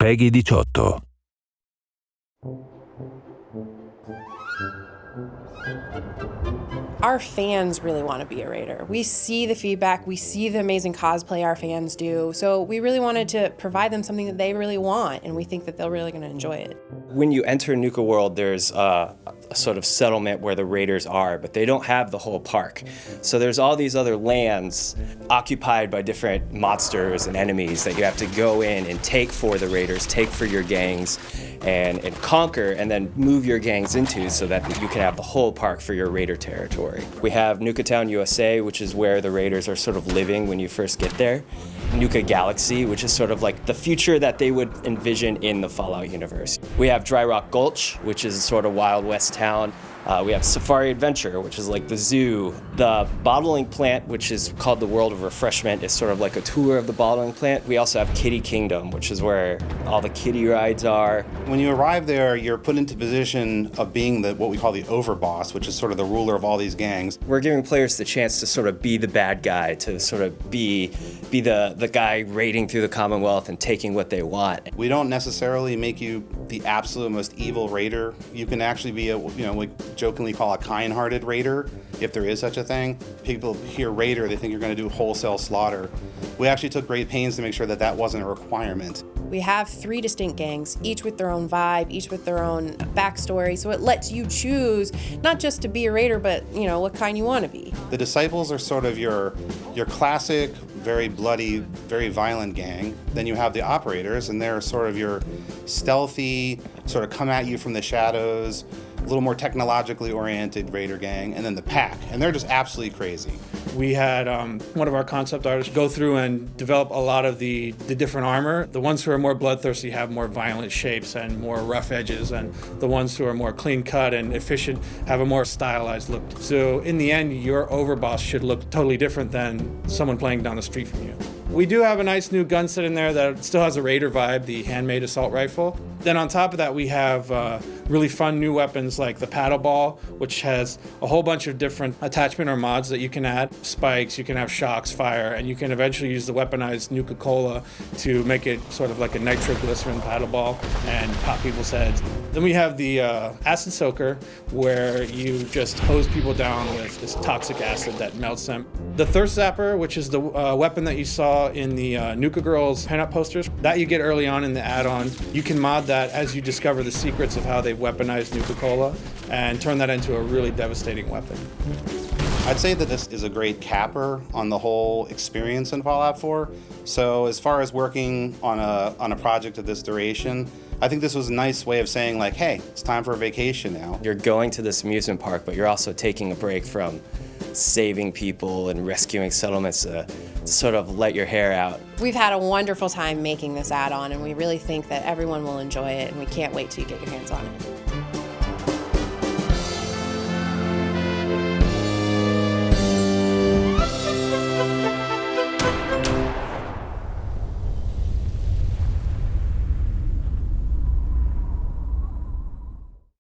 Preghi 18. Our fans really want to be a raider. We see the feedback, we see the amazing cosplay our fans do, so we really wanted to provide them something that they really want, and we think that they're really going to enjoy it. When you enter Nuka-World, there's a sort of settlement where the raiders are, but they don't have the whole park. So there's all these other lands occupied by different monsters and enemies that you have to go in and take for the raiders, take for your gangs, and conquer, and then move your gangs into so that you can have the whole park for your raider territory. We have Nuketown Usa, which is where the raiders are sort of living when you first get there. Nuka Galaxy, which is sort of like the future that they would envision in the Fallout universe. We have Dry Rock Gulch, which is sort of Wild West town. We have Safari Adventure, which is like the zoo. The bottling plant, which is called the World of Refreshment, is sort of like a tour of the bottling plant. We also have Kitty Kingdom, which is where all the kitty rides are. When you arrive there, you're put into position of being what we call the overboss, which is sort of the ruler of all these gangs. We're giving players the chance to sort of be the bad guy, to sort of be the guy raiding through the Commonwealth and taking what they want. We don't necessarily make you the absolute most evil raider. You can actually be we jokingly call a kind-hearted raider, if there is such a thing. People hear raider, they think you're going to do wholesale slaughter. We actually took great pains to make sure that that wasn't a requirement. We have 3 distinct gangs, each with their own vibe, each with their own backstory, so it lets you choose not just to be a raider, but what kind you want to be. The Disciples are sort of your classic, very bloody, very violent gang. Then you have the Operators, and they're sort of your stealthy, sort of come at you from the shadows, a little more technologically oriented raider gang, and then the Pack, and they're just absolutely crazy. We had one of our concept artists go through and develop a lot of the different armor. The ones who are more bloodthirsty have more violent shapes and more rough edges, and the ones who are more clean cut and efficient have a more stylized look. So in the end, your overboss should look totally different than someone playing down the street from you. We do have a nice new gun set in there that still has a raider vibe, the handmade assault rifle. Then on top of that, we have really fun new weapons like the paddle ball, which has a whole bunch of different attachment or mods that you can add. Spikes, you can have shocks, fire, and you can eventually use the weaponized Nuka-Cola to make it sort of like a nitroglycerin paddle ball and pop people's heads. Then we have the acid soaker, where you just hose people down with this toxic acid that melts them. The Thirst Zapper, which is the weapon that you saw in the Nuka Girls pinup posters, that you get early on in the add-on. You can mod that as you discover the secrets of how they've weaponized Nuka-Cola and turn that into a really devastating weapon. I'd say that this is a great capper on the whole experience in Fallout 4. So as far as working on a project of this duration, I think this was a nice way of saying like, hey, it's time for a vacation now. You're going to this amusement park, but you're also taking a break from saving people and rescuing settlements to sort of let your hair out. We've had a wonderful time making this add-on, and we really think that everyone will enjoy it, and we can't wait till you get your hands on it.